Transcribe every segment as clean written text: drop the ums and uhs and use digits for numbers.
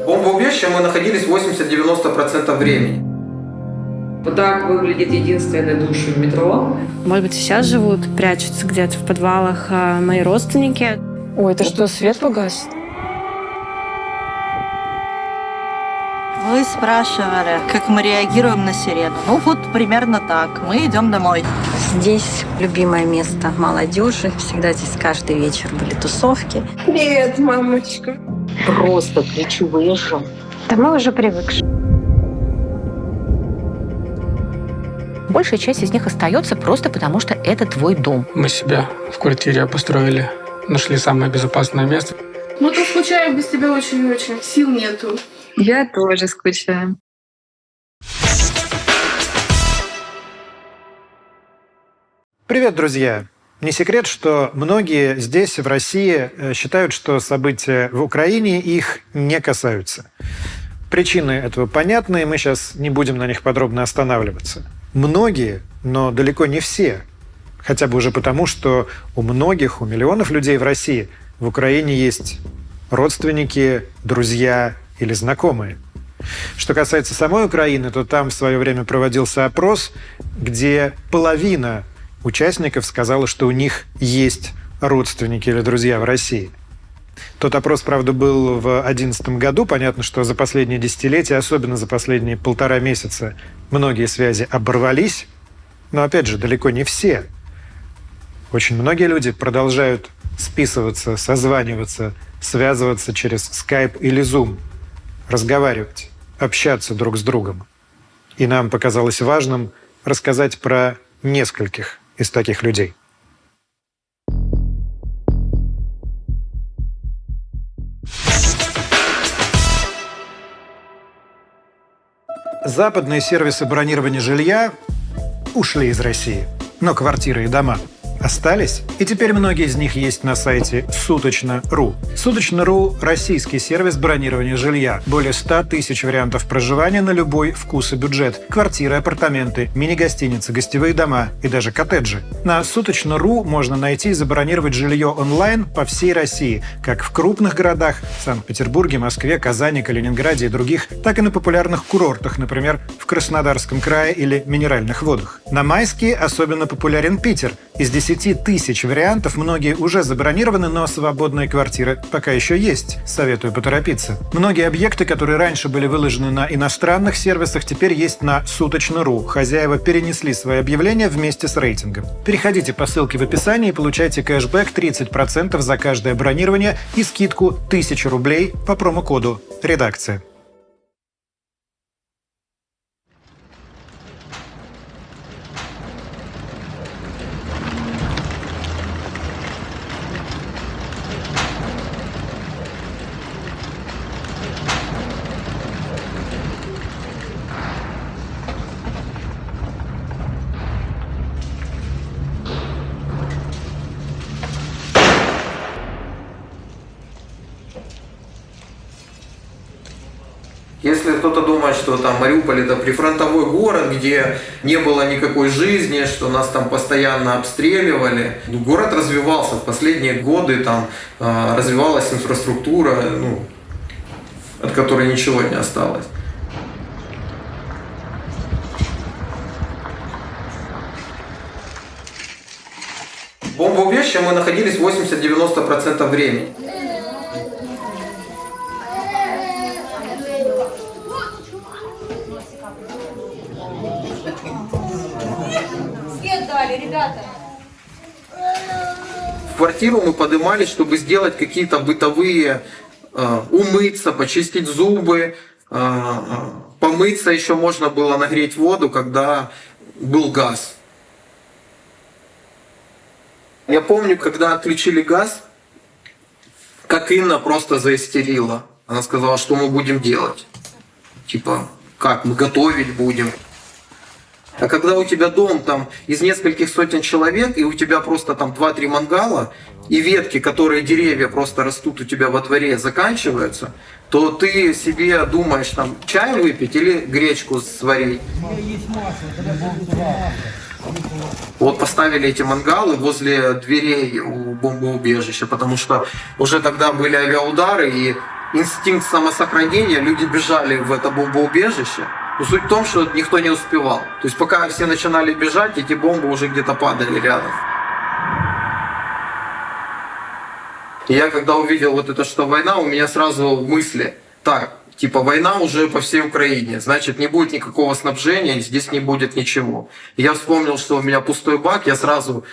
бомбоубежище мы находились 80-90% времени. Вот так выглядит единственный душ в метро. Может быть, сейчас живут, прячутся где-то в подвалах мои родственники. Ой, это что, свет погас? Вы спрашивали, как мы реагируем на сирену. Ну вот примерно так. Мы идем домой. Здесь любимое место молодежи. Всегда здесь каждый вечер были тусовки. Привет, мамочка. Просто кричу, выезжаем. Да мы уже привыкшие. Большая часть из них остается просто потому, что это твой дом. Мы себя в квартире обустроили, нашли самое безопасное место. Мы тут скучаем без тебя очень-очень. Сил нету. Я тоже скучаю. Привет, друзья! Не секрет, что многие здесь, в России, считают, что события в Украине их не касаются. Причины этого понятны, и мы сейчас не будем на них подробно останавливаться. Многие, но далеко не все. Хотя бы уже потому, что у многих, у миллионов людей в России в Украине есть родственники, друзья или знакомые. Что касается самой Украины, то там в свое время проводился опрос, где половина участников сказала, что у них есть родственники или друзья в России. Тот опрос, правда, был в 2011 году. Понятно, что за последние десятилетия, особенно за последние 1,5 месяца, многие связи оборвались. Но, опять же, далеко не все. Очень многие люди продолжают списываться, созваниваться, связываться через Skype или Zoom, разговаривать, общаться друг с другом. И нам показалось важным рассказать про нескольких из таких людей. Западные сервисы бронирования жилья ушли из России, но квартиры и дома остались, и теперь многие из них есть на сайте Суточно.ру. Суточно.ру – российский сервис бронирования жилья. Более 100 тысяч вариантов проживания на любой вкус и бюджет. Квартиры, апартаменты, мини-гостиницы, гостевые дома и даже коттеджи. На Суточно.ру можно найти и забронировать жилье онлайн по всей России, как в крупных городах – Санкт-Петербурге, Москве, Казани, Калининграде и других, так и на популярных курортах, например, в Краснодарском крае или Минеральных водах. На Майские особенно популярен Питер. Из 10 тысяч вариантов многие уже забронированы, но свободные квартиры пока еще есть. Советую поторопиться. Многие объекты, которые раньше были выложены на иностранных сервисах, теперь есть на Суточно.ру. Хозяева перенесли свои объявления вместе с рейтингом. Переходите по ссылке в описании и получайте кэшбэк 30% за каждое бронирование и скидку 1000 рублей по промокоду «Редакция». Если кто-то думает, что там Мариуполь это прифронтовой город, где не было никакой жизни, что нас там постоянно обстреливали, город развивался в последние годы, там развивалась инфраструктура, от которой ничего не осталось. В бомбоубежище мы находились 80-90% времени. Ребята. В квартиру мы поднимались, чтобы сделать какие-то бытовые, умыться, почистить зубы, помыться еще можно было, нагреть воду, когда был газ. Я помню, когда отключили газ, как Инна просто заистерила. Она сказала, что мы будем делать. Типа, как, мы готовить будем. А когда у тебя дом там из нескольких сотен человек, и у тебя просто там 2-3 мангала, и ветки, которые деревья просто растут у тебя во дворе, заканчиваются, то ты себе думаешь, там, чай выпить или гречку сварить. Вот поставили эти мангалы возле дверей у бомбоубежища, потому что уже тогда были авиаудары, и инстинкт самосохранения, люди бежали в это бомбоубежище. Но суть в том, что никто не успевал. То есть пока все начинали бежать, эти бомбы уже где-то падали рядом. И я когда увидел вот это, что война, у меня сразу мысли, так, типа война уже по всей Украине, значит не будет никакого снабжения, здесь не будет ничего. И я вспомнил, что у меня пустой бак, я сразу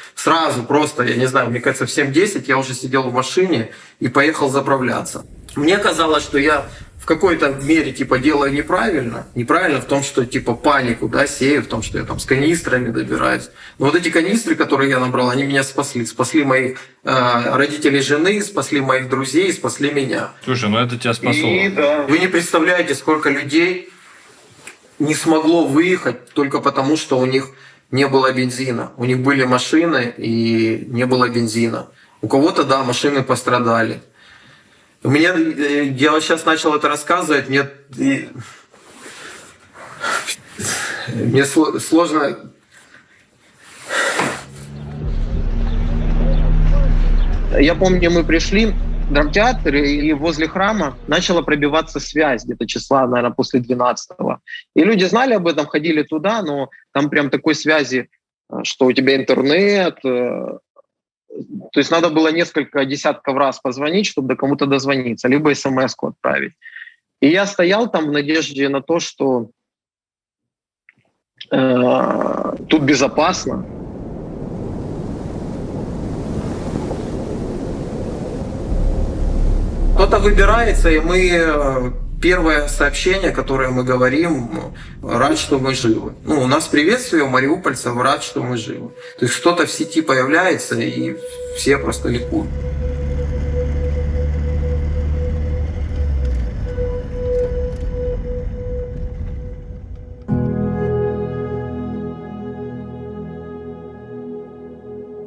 просто, я не знаю, мне кажется, в 7:10 я уже сидел в машине и поехал заправляться. Мне казалось, что я в какой-то мере типа делаю неправильно. Неправильно в том, что типа панику, да, сею, в том, что я там с канистрами добираюсь. Но вот эти канистры, которые я набрал, они меня спасли. Спасли моих родителей жены, спасли моих друзей, спасли меня. Слушай, ну это тебя спасло. И, да, вы не представляете, сколько людей не смогло выехать только потому, что у них не было бензина. У них были машины и не было бензина. У кого-то, да, машины пострадали. Я вот сейчас начал это рассказывать, мне сложно. Я помню, мы пришли в драмтеатр, и возле храма начала пробиваться связь где-то числа, наверное, после 12-го. И люди знали об этом, ходили туда, но там прям такой связи, что у тебя интернет. То есть надо было несколько десятков раз позвонить, чтобы до кому-то дозвониться, либо смс-ку отправить. И я стоял там в надежде на то, что тут безопасно. Кто-то выбирается, и мы первое сообщение, которое мы говорим, рад, что мы живы. Ну, у нас приветствие у мариупольцев, рад, что мы живы. То есть кто-то в сети появляется, и все просто ликуют.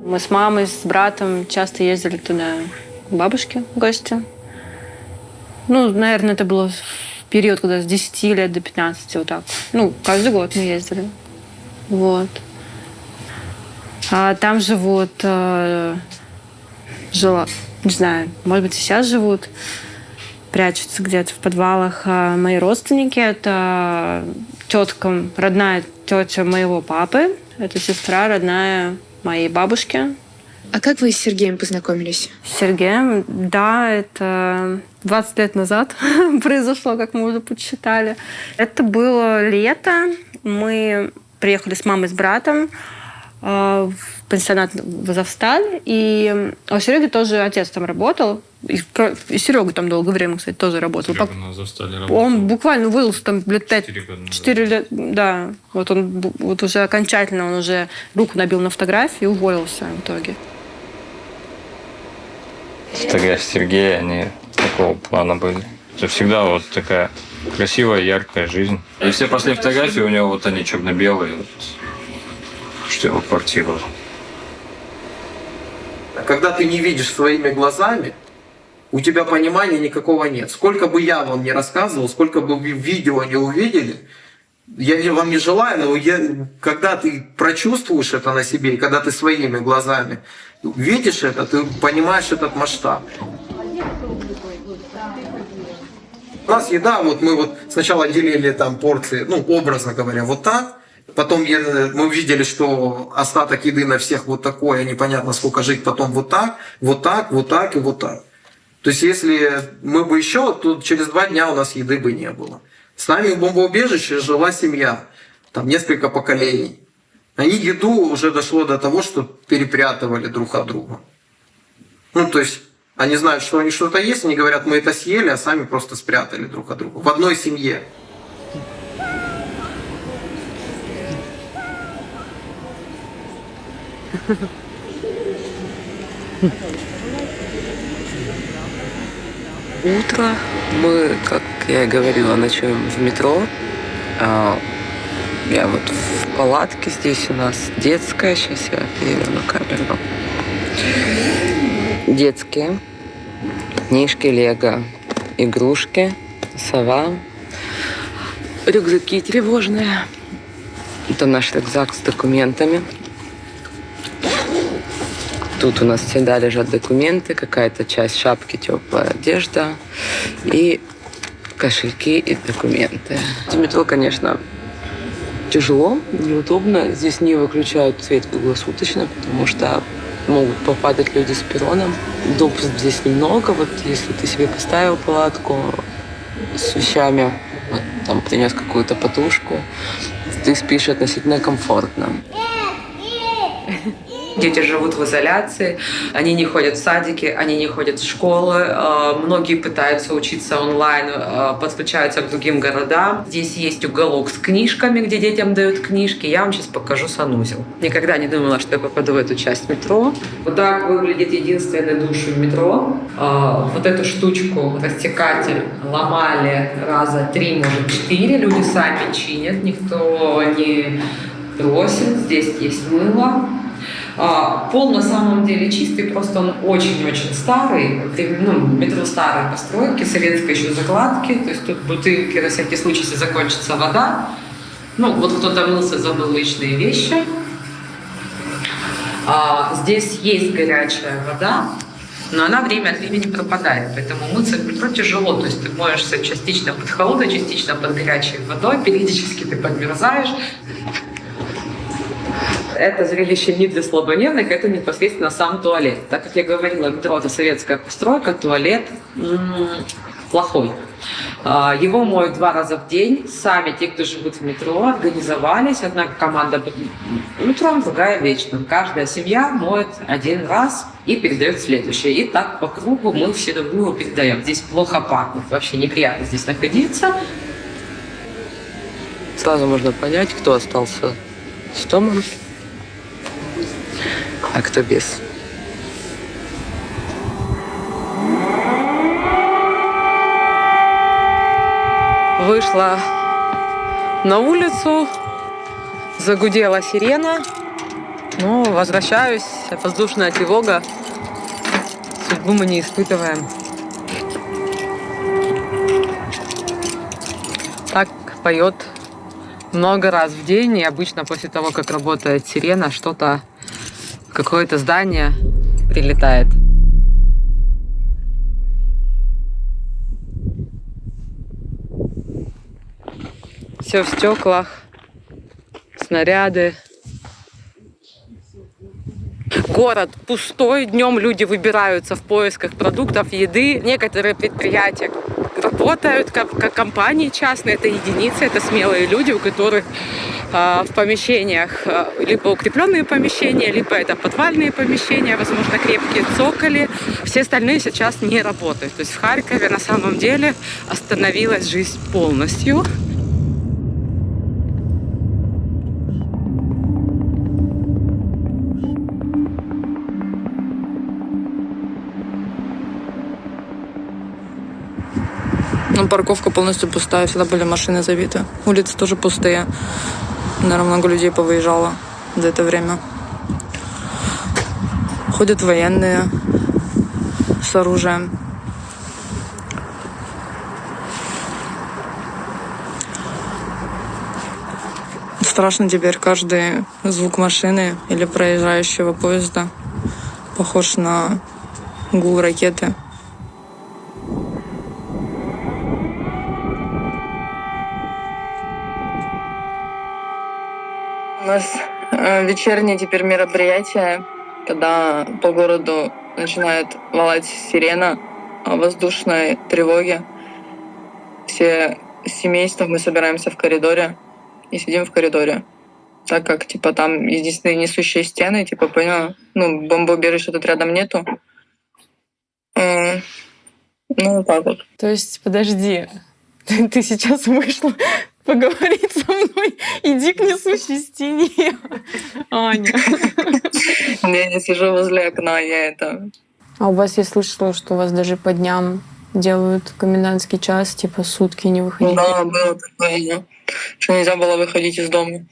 Мы с мамой, с братом часто ездили туда к бабушке в гости. Ну, наверное, это было в период, когда с 10 лет до 15, вот так. Ну, каждый год мы ездили. Вот. А там живут, не знаю, может быть, и сейчас живут, прячутся где-то в подвалах мои родственники. Это тетка, родная тетя моего папы, это сестра родная моей бабушки. А как вы с Сергеем познакомились? С Сергеем, да, это 20 лет назад произошло, как мы уже подсчитали. Это было лето. Мы приехали с мамой, с братом в пансионат в Азовсталь. И у Сереги тоже отец там работал. И Серега там долгое время, кстати, тоже работал. Серега на Азовстале работал. Он буквально вылился там лет 5. 4 лет, да. Вот он вот уже окончательно, он уже руку набил на фотографии и уволился в итоге. Фотографии Сергея, они такого плана были. Это всегда вот такая красивая, яркая жизнь. И все последние фотографии у него вот они черно-белые, вот, что его квартира. Когда ты не видишь своими глазами, у тебя понимания никакого нет. Сколько бы я вам не рассказывал, сколько бы вы видео не увидели, я вам не желаю, но когда ты прочувствуешь это на себе, и когда ты своими глазами видишь это, ты понимаешь этот масштаб. У нас еда, вот мы вот сначала делили там порции, ну, образно говоря, вот так. Потом мы видели, что остаток еды на всех вот такой, а непонятно сколько жить, потом вот так, вот так, вот так и вот так. То есть если мы бы еще, то через 2 дня у нас еды бы не было. С нами в бомбоубежище жила семья, там несколько поколений. Они еду уже дошло до того, что перепрятывали друг от друга. Ну, то есть они знают, что у них что-то есть, они говорят, мы это съели, а сами просто спрятали друг от друга. В одной семье. Утро. Мы, как я и говорила, ночуем в метро. Я вот в палатке, здесь у нас детская. Сейчас я переверну камеру. Детские. Книжки, лего, игрушки, сова. Рюкзаки тревожные. Это наш рюкзак с документами. Тут у нас всегда лежат документы, какая-то часть шапки, теплая одежда и кошельки и документы. В метро, конечно, тяжело, неудобно. Здесь не выключают свет круглосуточно, потому что могут попадать люди с перроном. Удобств здесь немного. Вот если ты себе поставил палатку с вещами, вот, там принес какую-то подушку, ты спишь относительно комфортно. Дети живут в изоляции, они не ходят в садики, они не ходят в школы. Многие пытаются учиться онлайн, подключаются к другим городам. Здесь есть уголок с книжками, где детям дают книжки. Я вам сейчас покажу санузел. Никогда не думала, что я попаду в эту часть метро. Вот так выглядит единственный душ в метро. Вот эту штучку, растекатель, ломали раза 3, может 4. Люди сами чинят, никто не просит. Здесь есть мыло. Пол на самом деле чистый, просто он очень-очень старый. Метро старой постройки, советской еще закладки. То есть тут бутылки на всякий случай, если закончится вода. Вот кто-то мылся, забыл личные вещи. Здесь есть горячая вода, но она время от времени пропадает. Поэтому мыться в метро тяжело. То есть ты моешься частично под холодной, частично под горячей водой. Периодически ты подмерзаешь. Это зрелище не для слабонервных, это непосредственно сам туалет. Так как я говорила, метро — это советская постройка, туалет плохой. Его моют 2 раза в день. Сами те, кто живут в метро, организовались. Одна команда утром, другая вечером. Каждая семья моет 1 раз и передает следующее. И так по кругу мы все друг другу передаем. Здесь плохо пахнет, вообще неприятно здесь находиться. Сразу можно понять, кто остался с Томом, а кто без. Вышла на улицу, загудела сирена. Возвращаюсь, воздушная тревога. Судьбу мы не испытываем. Так поет много раз в день, и обычно после того, как работает сирена, что-то, какое-то здание прилетает. Все в стеклах, снаряды. Город пустой, днем люди выбираются в поисках продуктов, еды. Некоторые предприятия работают как компании частные, это единицы, это смелые люди, у которых в помещениях либо укрепленные помещения, либо это подвальные помещения, возможно, крепкие цоколи. Все остальные сейчас не работают. То есть в Харькове на самом деле остановилась жизнь полностью. Парковка полностью пустая, всегда были машины забиты. Улицы тоже пустые. Наверное, много людей повыезжало за это время. Ходят военные с оружием. Страшно теперь каждый звук машины или проезжающего поезда похож на гул ракеты. У нас вечерние теперь мероприятия, когда по городу начинает волать сирена о воздушной тревоге. Все с семейством мы собираемся в коридоре и сидим в коридоре. Так как там единственные несущие стены, поняла, бомбоубежища тут рядом нету. Так вот. То есть, подожди, ты сейчас вышла поговорить со мной, иди к несущей стене, Аня. Я не сижу возле окна, я это... А у вас, я слышала, что у вас даже по дням делают комендантский час, сутки не выходить? Да, было такое, что нельзя было выходить из дома.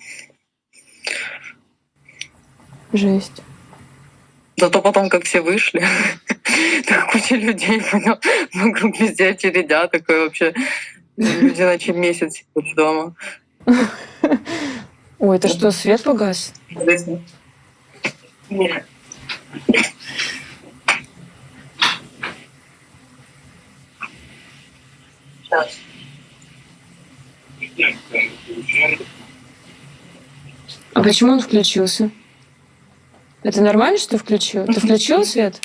Жесть. Зато потом, как все вышли, так куча людей, вокруг везде очередя, такое вообще... Люди иначе месяц сидят дома. Ой, это что, свет погас? Нет. Сейчас. А почему он включился? Это нормально, что включил? Ты включил свет?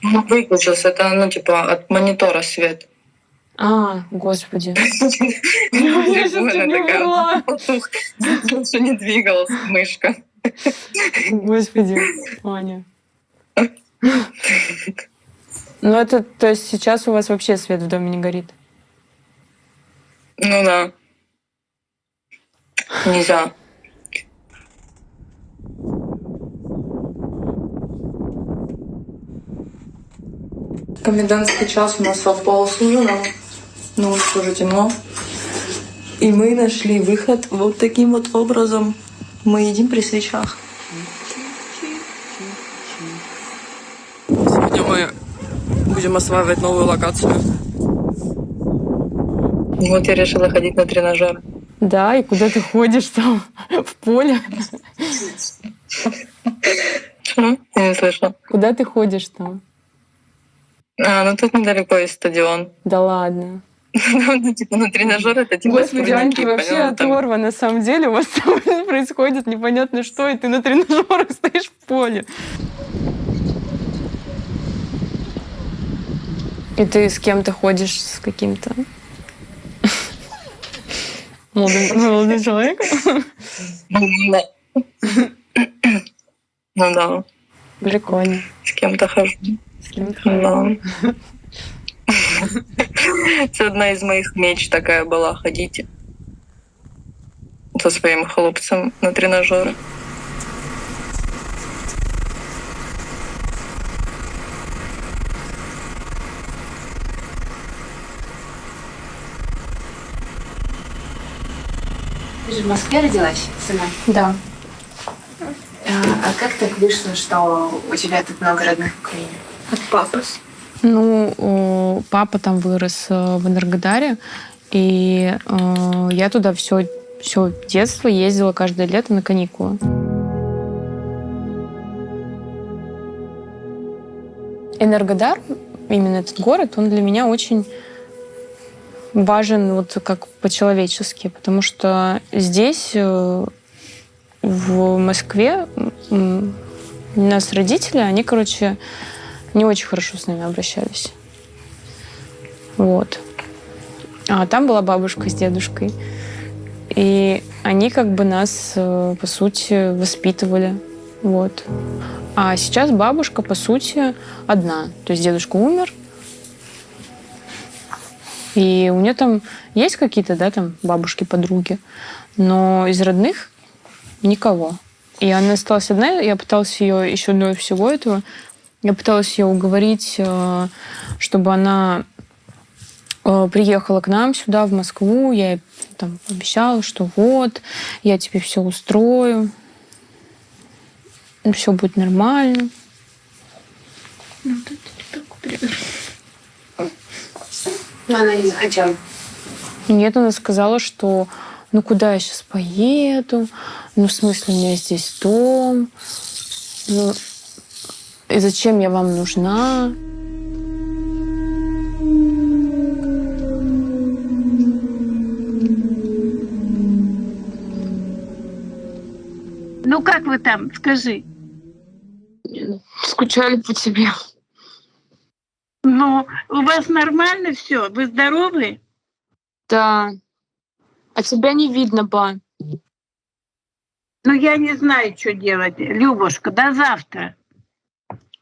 Ну, выключился. Это, ну, типа, от монитора свет. А, господи. Я сейчас чуть не умерла. Что не двигалась мышка. Господи, Аня. Ну, это, то есть сейчас у вас вообще свет в доме не горит? Ну да. Нельзя. Комендантский час у нас совпал с ужином. Ну, уже темно. И мы нашли выход вот таким вот образом. Мы едим при свечах. Сегодня мы будем осваивать новую локацию. Вот я решила ходить на тренажер. Да, и куда ты ходишь там? В поле? Что? Я не слышала. Куда ты ходишь там? А, ну тут недалеко есть стадион. Да ладно. Ну, типа, на тренажер это типа... Господи, Аньки вообще оторва, на самом деле. У вас там происходит непонятно что, и ты на тренажерах стоишь в поле. И ты с кем-то ходишь, с каким-то молодым человеком? Ну да. Прикольно. С кем-то хожу. С кем-то. Да. Это одна из моих меч такая была, ходить со своим хлопцем на тренажеры. Ты же в Москве родилась, сына? Да. А как так вышло, что у тебя тут много родных в Украине? От папы. Ну, папа там вырос в Энергодаре, и я туда все детство ездила каждое лето на каникулы. Энергодар, именно этот город, он для меня очень важен вот как по-человечески, потому что здесь, в Москве, у нас родители, они, короче, не очень хорошо с нами обращались. Вот. А там была бабушка с дедушкой. И они как бы нас, по сути, воспитывали. Вот. А сейчас бабушка, по сути, одна. То есть дедушка умер. И у нее там есть какие-то, да, там бабушки-подруги. Но из родных никого. И она осталась одна. Я пыталась ее еще до всего этого... Я пыталась ее уговорить, чтобы она приехала к нам сюда, в Москву. Я ей там обещала, что вот, я тебе все устрою, все будет нормально. Ну, тут так Но она не захотела. Нет, она сказала, что ну куда я сейчас поеду? Ну, в смысле, у меня здесь дом. Ну, и зачем я вам нужна? Ну как вы там, скажи? Скучали по тебе. Ну, у вас нормально все? Вы здоровы? Да. А тебя не видно, ба. Ну, я не знаю, что делать. Любушка, до завтра.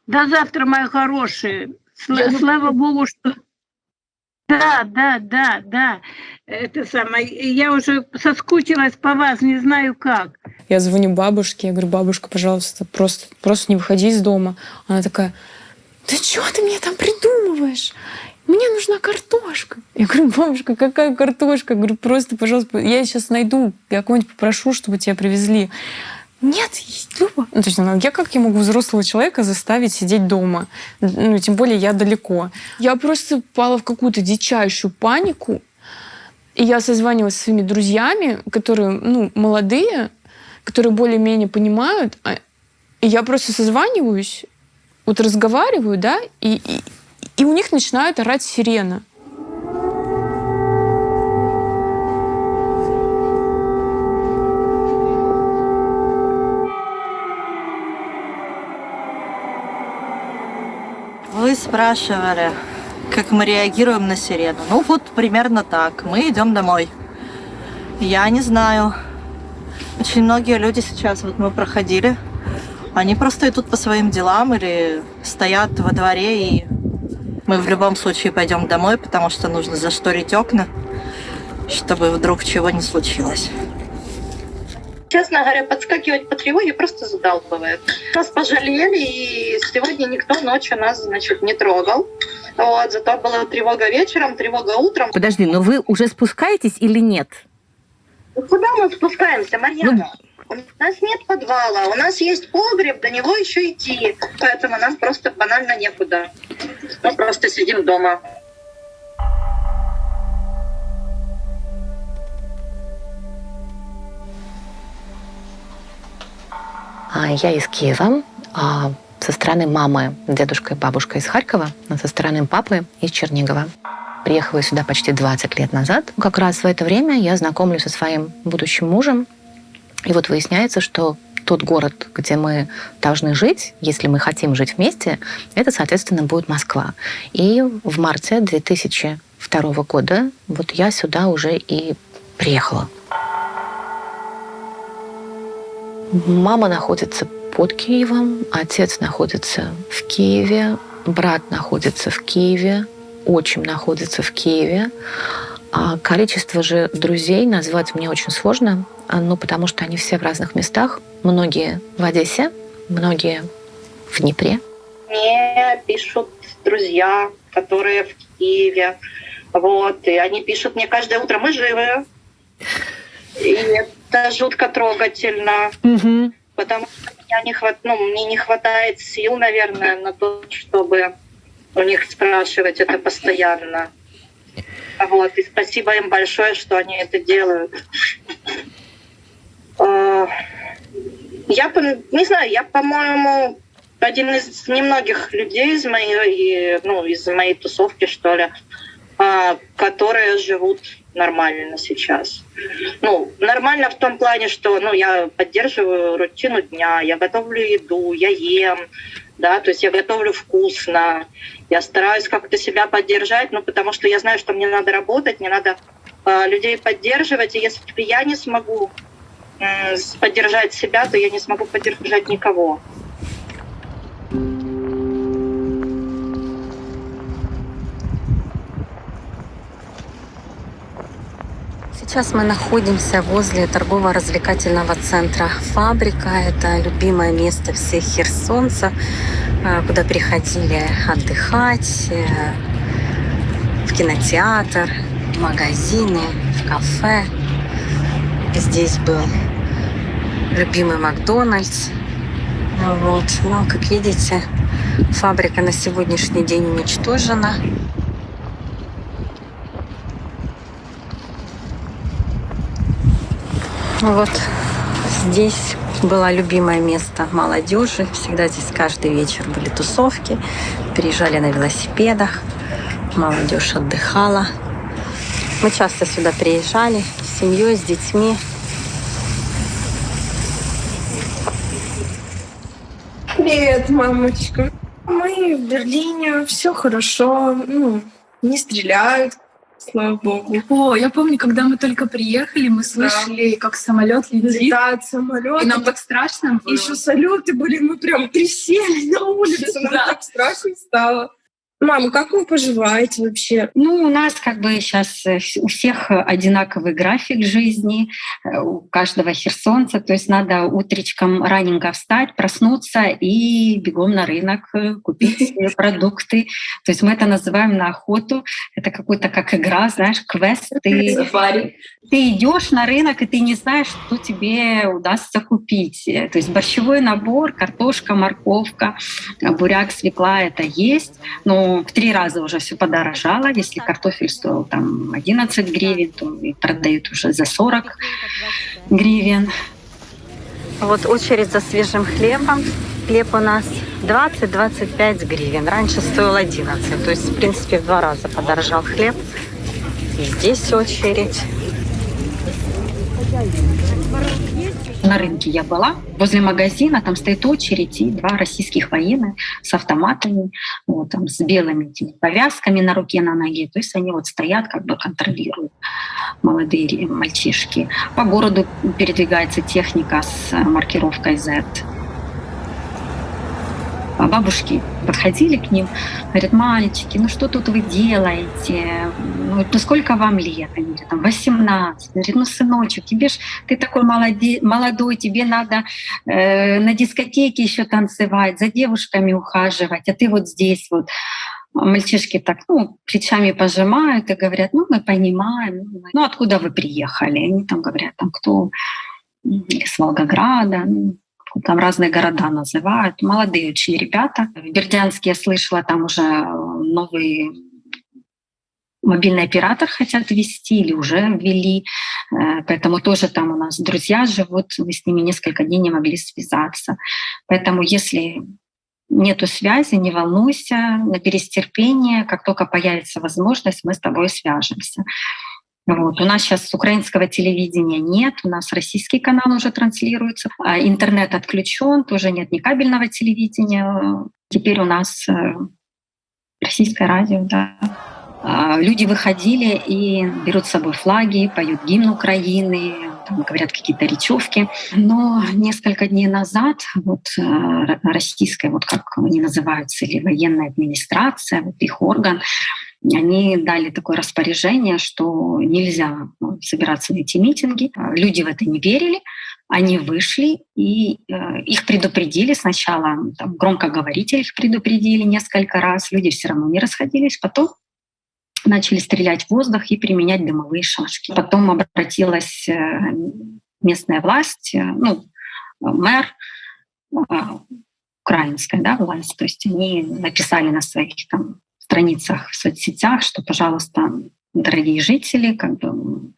До завтра, мои хорошие. Слава Богу, что... Да. Это самое. Я уже соскучилась по вас, не знаю как. Я звоню бабушке, я говорю, бабушка, пожалуйста, просто не выходи из дома. Она такая, ты что ты мне там придумываешь? Мне нужна картошка. Я говорю, бабушка, какая картошка? Я говорю, просто, пожалуйста, я сейчас найду, я кого-нибудь попрошу, чтобы тебя привезли. Нет, Люба. Ну, то есть, я как я могу взрослого человека заставить сидеть дома? Ну, тем более я далеко. Я просто попала в какую-то дичайшую панику. И я созванивалась со своими друзьями, которые, ну, молодые, которые более-менее понимают. И я просто созваниваюсь, вот разговариваю, да, и у них начинает орать сирена. Вы спрашивали, как мы реагируем на сирену. Ну вот примерно так. Мы идем домой. Я не знаю. Очень многие люди сейчас, вот мы проходили, они просто идут по своим делам или стоят во дворе, и мы в любом случае пойдем домой, потому что нужно зашторить окна, чтобы вдруг чего не случилось. Честно говоря, подскакивать по тревоге просто задалбывает. Нас пожалели, и сегодня никто ночью нас, значит, не трогал. Вот, зато была тревога вечером, тревога утром. Подожди, но вы уже спускаетесь или нет? Ну, куда мы спускаемся, Марьяна? У нас нет подвала, у нас есть погреб, до него еще идти. Поэтому нам просто банально некуда. Мы просто сидим дома. Я из Киева, со стороны мамы, дедушка и бабушка из Харькова, а со стороны папы из Чернигова. Приехала сюда почти 20 лет назад. Как раз в это время я знакомлюсь со своим будущим мужем. И вот выясняется, что тот город, где мы должны жить, если мы хотим жить вместе, это, соответственно, будет Москва. И в марте 2002 года вот я сюда уже и приехала. Мама находится под Киевом, отец находится в Киеве, брат находится в Киеве, отчим находится в Киеве. А количество же друзей назвать мне очень сложно, потому что они все в разных местах. Многие в Одессе, многие в Днепре. Мне пишут друзья, которые в Киеве. Вот, и они пишут мне каждое утро: мы живы. И это жутко трогательно. Потому что мне не хватает сил, наверное, на то, чтобы у них спрашивать это постоянно. Вот, и спасибо им большое, что они это делают. Я не знаю, я, по-моему, один из немногих людей из моей тусовки, что ли, которые живут нормально сейчас. Нормально в том плане, что я поддерживаю рутину дня, я готовлю еду, я ем, да, то есть я готовлю вкусно, я стараюсь как-то себя поддержать, потому что я знаю, что мне надо работать, мне надо людей поддерживать, и если я не смогу поддержать себя, то я не смогу поддержать никого. Сейчас мы находимся возле торгово-развлекательного центра «Фабрика». Это любимое место всех херсонцев, куда приходили отдыхать, в кинотеатр, в магазины, в кафе. Здесь был любимый Макдональдс. Вот. Но, как видите, фабрика на сегодняшний день уничтожена. Вот здесь было любимое место молодежи. Всегда здесь каждый вечер были тусовки. Приезжали на велосипедах. Молодежь отдыхала. Мы часто сюда приезжали с семьей, с детьми. Привет, мамочка. Мы в Берлине, все хорошо. Не стреляют. Слава богу. О, я помню, когда мы только приехали, мы слышали, как самолет летит. Летает самолет. И нам так страшно было. Еще салюты были, мы прям присели на улице, нам так страшно стало. Мама, как вы поживаете вообще? У нас сейчас у всех одинаковый график жизни, у каждого херсонца. То есть надо утречком раненько встать, проснуться и бегом на рынок купить продукты. То есть мы это называем на охоту. Это какой-то как игра, знаешь, квест. Ты идешь на рынок, и ты не знаешь, что тебе удастся купить. То есть борщевой набор, картошка, морковка, буряк, свекла — это есть. Но в 3 раза уже все подорожало. Если картофель стоил 11 гривен, то и продают уже за 40 гривен. Вот очередь за свежим хлебом. хлеб у нас 20-25 гривен. Раньше стоил 11. То есть, в принципе, в 2 раза подорожал хлеб. И здесь очередь. На рынке я была. Возле магазина там стоит очередь, и 2 российских военных с автоматами, вот, там, с белыми этими повязками на руке, на ноге. То есть они вот стоят, как бы контролируют, молодые мальчишки. По городу передвигается техника с маркировкой Z. А бабушки подходили к ним, говорят: мальчики, ну что тут вы делаете? Ну сколько вам лет? Они говорят: там 18. Говорят: ну, сыночек, тебе ж ты такой молодой, тебе надо на дискотеке еще танцевать, за девушками ухаживать, а ты вот здесь вот. Мальчишки так, плечами пожимают и говорят: ну, мы понимаем. Ну, откуда вы приехали? Они там говорят: там кто из Волгограда. Там разные города называют. Молодые очень ребята. В Бердянске я слышала, там уже новый мобильный оператор хотят ввести или уже ввели. Поэтому тоже там у нас друзья живут, мы с ними несколько дней не могли связаться. Поэтому если нету связи, не волнуйся, наберись терпения. Как только появится возможность, мы с тобой свяжемся. Вот. У нас сейчас украинского телевидения нет, у нас российский канал уже транслируется, а интернет отключен, тоже нет ни кабельного телевидения. Теперь у нас российское радио, да. Люди выходили и берут с собой флаги, поют гимн Украины, там говорят какие-то речевки. Но несколько дней назад вот российская, вот как они называются, или военная администрация, вот их орган, они дали такое распоряжение, что нельзя собираться на эти митинги. Люди в это не верили, они вышли, и их предупредили сначала, там, громкоговорители их предупредили несколько раз, люди все равно не расходились, потом начали стрелять в воздух и применять дымовые шашки. Потом обратилась местная власть, мэр, украинская, да, власть, то есть они написали на своих там страницах в соцсетях, что, пожалуйста, дорогие жители, как бы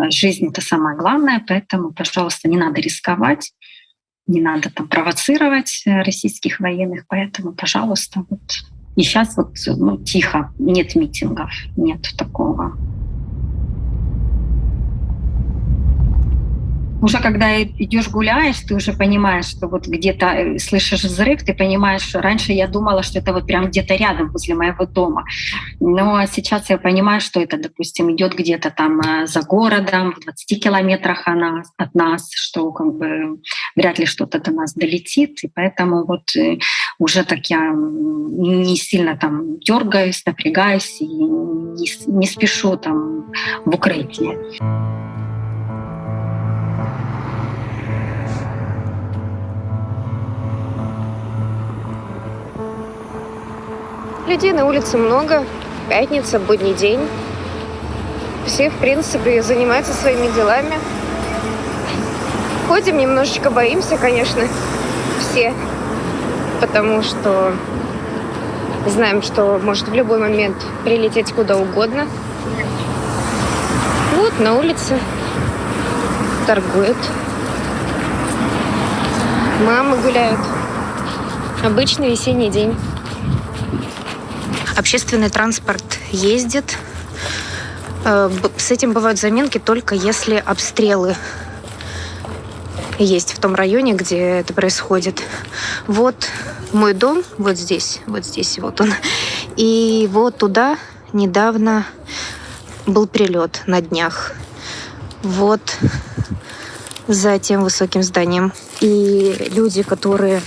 жизнь — это самое главное, поэтому, пожалуйста, не надо рисковать, не надо там провоцировать российских военных, поэтому, пожалуйста, вот. И сейчас вот тихо, нет митингов, нет такого. Уже когда идешь гуляешь, ты уже понимаешь, что вот где-то слышишь взрыв, ты понимаешь, что раньше я думала, что это вот прям где-то рядом возле моего дома. Но сейчас я понимаю, что это, допустим, идет где-то там за городом, в 20 километрах от нас, что как бы вряд ли что-то до нас долетит. И поэтому вот уже так я не сильно там дергаюсь, напрягаюсь и не спешу там в укрытие. Людей на улице много, пятница, будний день. Все, в принципе, занимаются своими делами. Ходим, немножечко боимся, конечно, все, потому что знаем, что может в любой момент прилететь куда угодно. Вот на улице торгуют. Мамы гуляют. Обычный весенний день. Общественный транспорт ездит. С этим бывают заминки только если обстрелы есть в том районе, где это происходит. Вот мой дом, вот здесь вот он. И вот туда недавно был прилет на днях. Вот за тем высоким зданием. И люди, которые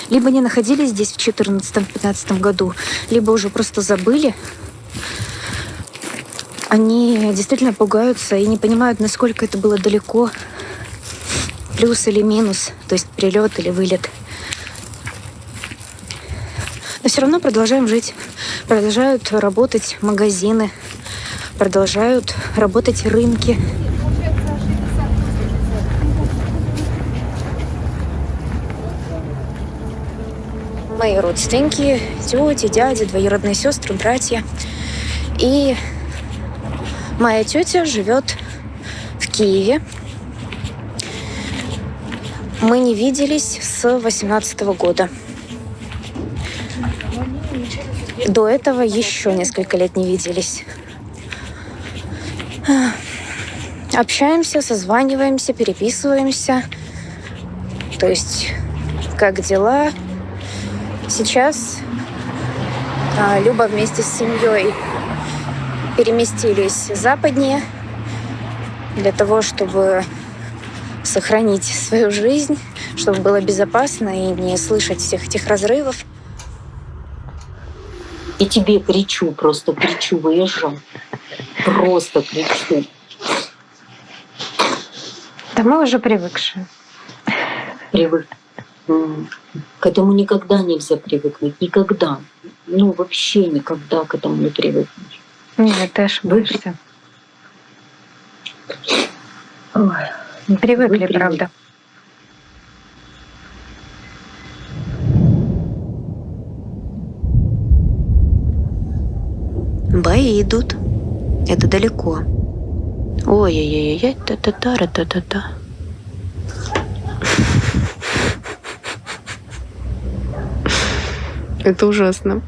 либо не находились здесь в 2014-2015 году, либо уже просто забыли, они действительно пугаются и не понимают, насколько это было далеко, плюс или минус, то есть прилет или вылет. Но все равно продолжаем жить, продолжают работать магазины, продолжают работать рынки. Мои родственники, тети, дяди, двоюродные сестры, братья. И моя тетя живет в Киеве. Мы не виделись с 2018 года. До этого еще несколько лет не виделись. Общаемся, созваниваемся, переписываемся. То есть, как дела? Сейчас Люба вместе с семьей переместились западнее для того, чтобы сохранить свою жизнь, чтобы было безопасно и не слышать всех этих разрывов. И тебе кричу, просто кричу, выезжай. Просто кричу. Да мы уже привыкшие. Привык. К этому никогда нельзя привыкнуть. Никогда. Ну, вообще никогда к этому не привыкнешь. Нет, ты ошибаешься. Ой, привыкли, правда. Бои идут. Это далеко. Ой-ой-ой, та-та-та-та-та-та. Это ужасно.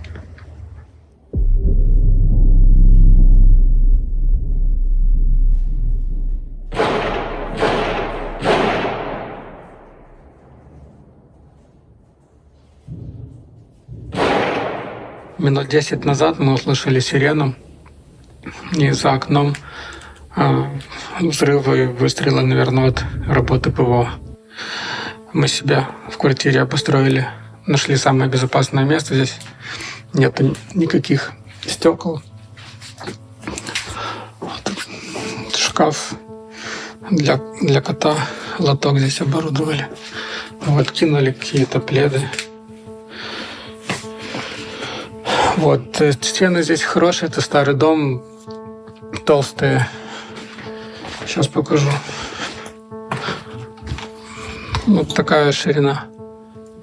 Минут 10 назад мы услышали сирену, и за окном взрывы, выстрелы, наверное, от работы ПВО. Мы себя в квартире обустроили, нашли самое безопасное место. Здесь нет никаких стекол. Шкаф для кота, лоток здесь оборудовали. Вот, кинули какие-то пледы. Вот, стены здесь хорошие, это старый дом, толстые. Сейчас покажу. Вот такая ширина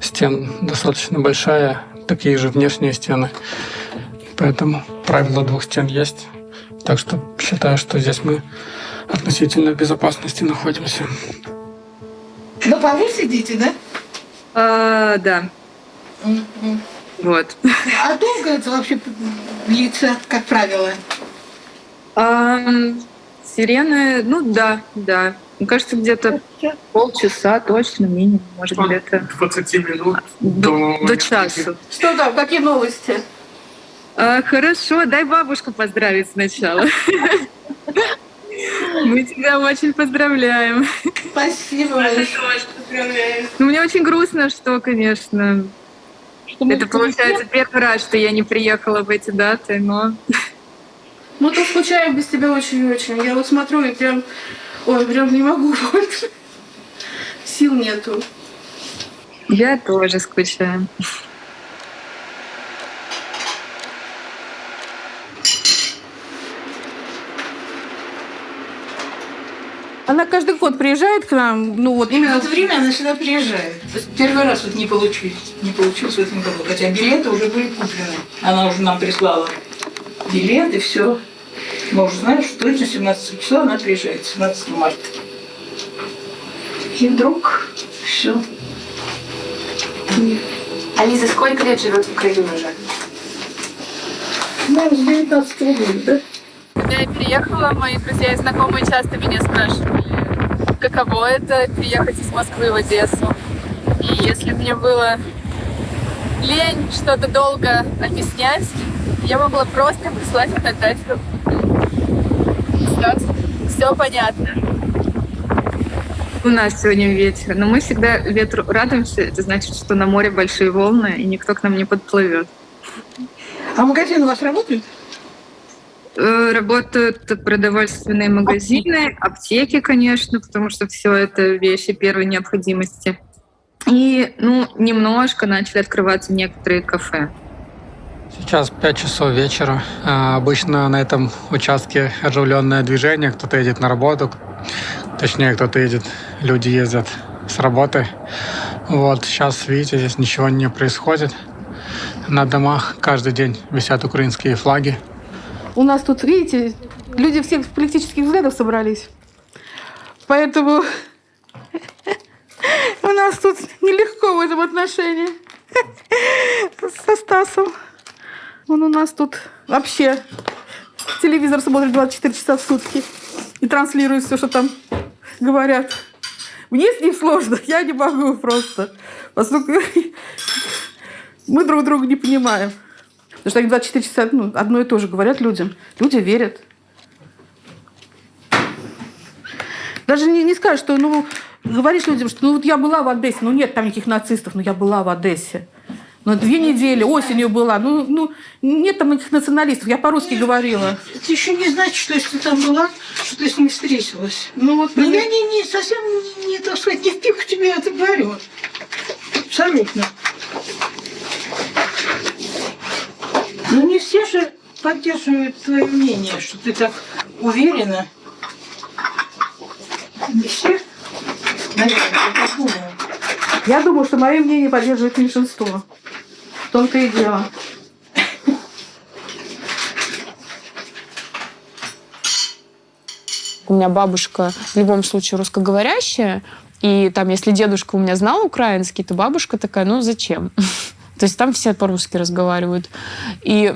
стен достаточно большая, такие же внешние стены. Поэтому правило 2 стен есть. Так что считаю, что здесь мы относительно в безопасности находимся. На полу сидите, да? Да. Вот. А долго это вообще длится, как правило? Сирены, да. Мне кажется, где-то полчаса точно, минимум, может, где-то 20 минут до часа. Что там, какие новости? Хорошо, дай бабушку поздравить сначала. Мы тебя очень поздравляем. Спасибо. Мне очень грустно, что, конечно, это получается первый раз, что я не приехала в эти даты, но... Мы тут скучаем без тебя очень-очень. Я вот смотрю и прям не могу больше. Сил нету. Я тоже скучаю. Она каждый год приезжает к нам, именно в это время она сюда приезжает. Первый раз не получилось в этом году, хотя билеты уже были куплены. Она уже нам прислала билеты, все. Мы уже знаем, что точно 17 числа она приезжает, 17 марта. И вдруг все. А Лиза сколько лет живет в Украине уже? С 19 года, да? Когда я переехала, мои друзья и знакомые часто меня спрашивали, каково это приехать из Москвы в Одессу. И если мне было лень что-то долго объяснять, я могла просто прислать фотографию. Все понятно. У нас сегодня ветер, но мы всегда ветру радуемся. Это значит, что на море большие волны, и никто к нам не подплывет. А магазин у вас работает? Работают продовольственные магазины, аптеки, конечно, потому что все это вещи первой необходимости. И, немножко начали открываться некоторые кафе. Сейчас 5 часов вечера. Обычно на этом участке оживленное движение. Кто-то едет на работу, точнее, кто-то едет, люди ездят с работы. Вот, сейчас, видите, здесь ничего не происходит. На домах каждый день висят украинские флаги. У нас тут, видите, люди всех политических взглядов собрались. Поэтому У нас тут нелегко в этом отношении со Стасом. Он у нас тут вообще телевизор смотрит 24 часа в сутки и транслирует все, что там говорят. Мне с ним сложно, я не могу просто. Поскольку мы друг друга не понимаем. Потому что они 24 часа одно и то же говорят людям. Люди верят. Даже не скажешь, что говоришь людям, что вот я была в Одессе, нет там никаких нацистов, но я была в Одессе. 2 недели, осенью была. Нет там никаких националистов. Я по-русски говорила. Это еще не значит, что если ты там была, что ты с ними встретилась. Я не совсем не, так сказать, не в пику тебе это говорю. Абсолютно. Но не все же поддерживают твое мнение, что ты так уверена. Не все? Наверное, я так думаю. Я думаю, что мое мнение поддерживает меньшинство. В том-то и дело. У меня бабушка в любом случае русскоговорящая, и там, если дедушка у меня знал украинский, то бабушка такая, зачем? То есть там все по-русски разговаривают. И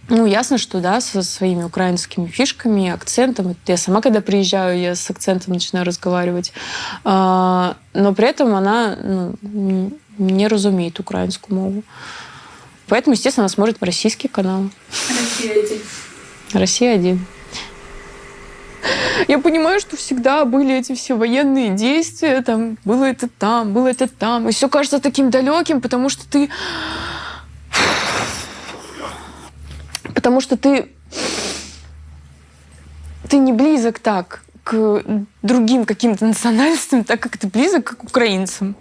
ясно, что да, со своими украинскими фишками, акцентом. Я сама, когда приезжаю, я с акцентом начинаю разговаривать. Но при этом она не разумеет украинскую мову. Поэтому, естественно, она смотрит российский канал. Россия-1. Россия-1. Я понимаю, что всегда были эти все военные действия, там, было это там. И все кажется таким далеким, потому что ты не близок так к другим каким-то национальностям, так как ты близок к украинцам.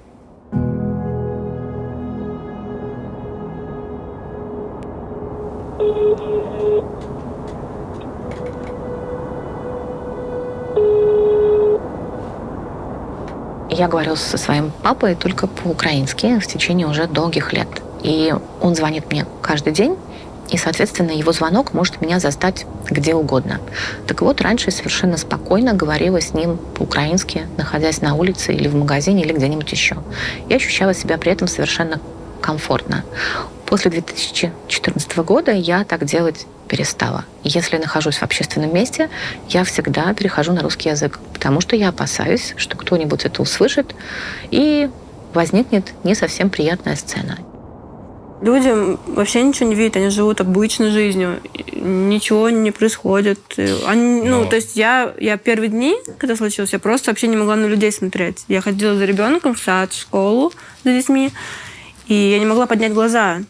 Я говорю со своим папой только по-украински в течение уже долгих лет. И он звонит мне каждый день, и, соответственно, его звонок может меня застать где угодно. Так вот, раньше я совершенно спокойно говорила с ним по-украински, находясь на улице или в магазине, или где-нибудь еще. Я ощущала себя при этом совершенно комфортно. После 2014 года я так делать перестала. Если я нахожусь в общественном месте, я всегда перехожу на русский язык, потому что я опасаюсь, что кто-нибудь это услышит, и возникнет не совсем приятная сцена. Людям вообще ничего не видят, они живут обычной жизнью, ничего не происходит. То есть я первые дни, когда случилось, я просто вообще не могла на людей смотреть. Я ходила за ребенком в сад, в школу за детьми, и я не могла поднять глаза.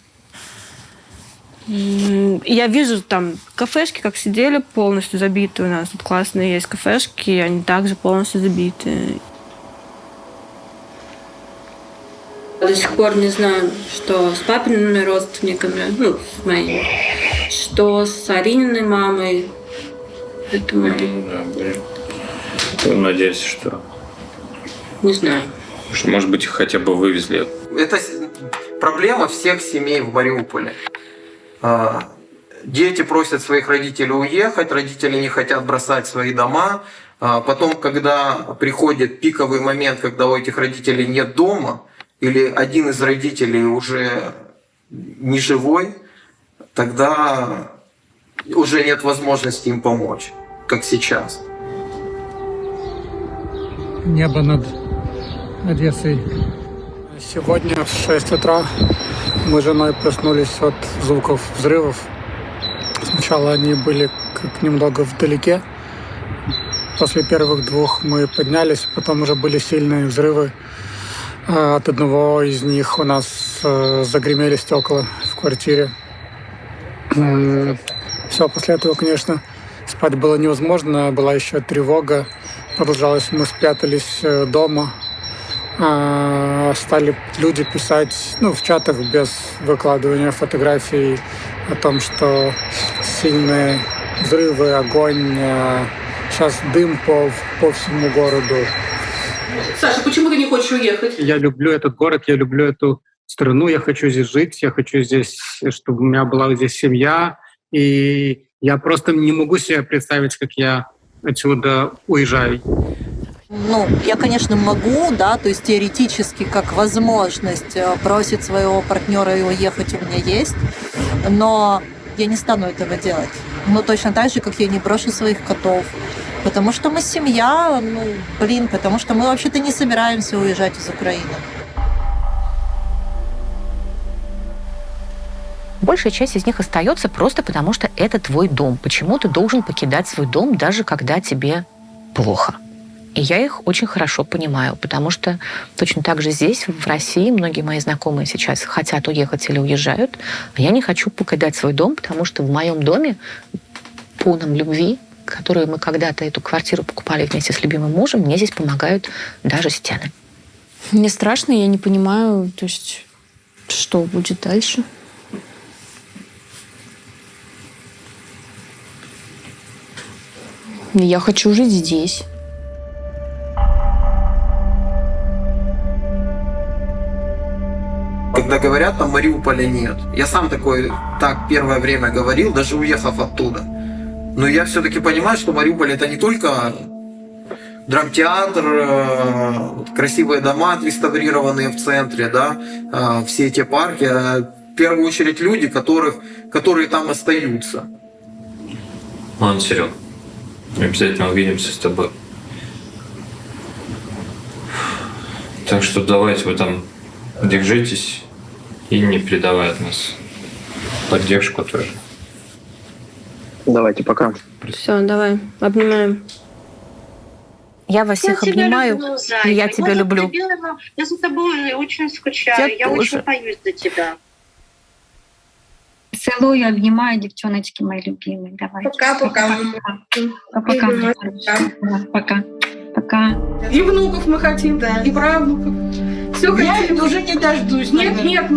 И я вижу там кафешки, как сидели, полностью забиты у нас. Тут классные есть кафешки, они также полностью забиты. До сих пор не знаю, что с папиными родственниками, с моими, что с Арининой мамой. Поэтому... Надеюсь, что... Не знаю. Что, может быть, их хотя бы вывезли. Это проблема всех семей в Мариуполе. Дети просят своих родителей уехать, родители не хотят бросать свои дома. Потом, когда приходит пиковый момент, когда у этих родителей нет дома, или один из родителей уже не живой, тогда уже нет возможности им помочь, как сейчас. Небо над Одессой. Сегодня в 6 утра мы с женой проснулись от звуков взрывов. Сначала они были как немного вдалеке. После первых 2 мы поднялись, потом уже были сильные взрывы. От одного из них у нас загремели стекла в квартире. Все, после этого, конечно, спать было невозможно. Была еще тревога. Продолжалось, мы спрятались дома. Стали люди писать в чатах без выкладывания фотографий о том, что сильные взрывы, огонь, сейчас дым по всему городу. Саша, почему ты не хочешь уехать? Я люблю этот город, я люблю эту страну, я хочу здесь жить, я хочу здесь, чтобы у меня была здесь семья. И я просто не могу себе представить, как я отсюда уезжаю. Ну, я, конечно, могу, да, то есть теоретически как возможность бросить своего партнера и уехать у меня есть, но я не стану этого делать. Ну, точно так же, как я не брошу своих котов. Потому что мы семья, потому что мы вообще-то не собираемся уезжать из Украины. Большая часть из них остается просто потому, что это твой дом. Почему ты должен покидать свой дом, даже когда тебе плохо? И я их очень хорошо понимаю, потому что точно так же здесь, в России, многие мои знакомые сейчас хотят уехать или уезжают, а я не хочу покидать свой дом, потому что в моем доме, полном любви, которую мы когда-то эту квартиру покупали вместе с любимым мужем, мне здесь помогают даже стены. Мне страшно, я не понимаю, то есть, что будет дальше. Я хочу жить здесь. Когда говорят, там Мариуполя нет. Я сам так первое время говорил, даже уехав оттуда. Но я все-таки понимаю, что Мариуполь это не только драмтеатр, красивые дома, отреставрированные в центре, да, все эти парки, а в первую очередь люди, которые там остаются. Ладно, Серег, обязательно увидимся с тобой. Так что давайте вы там держитесь и не предавай от нас поддержку тоже. Давайте, пока. Все, давай, обнимаем. Я вас всех обнимаю, и я тебя люблю. Я за тобой очень скучаю, я очень боюсь за тебя. Целую, обнимаю, девчоночки мои любимые. Давайте. Пока-пока. Пока. Пока. И внуков мы хотим, да, и правнуков. Все хотим. Я уже не дождусь. Нет,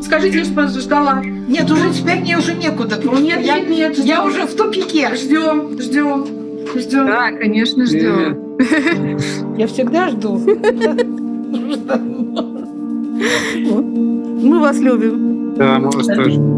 скажите, что ждала. Нет, уже теперь мне уже некуда. Нет, я уже в тупике. Ждем. Да, конечно, ждем. Я всегда жду. Мы вас любим. Да, мы вас тоже.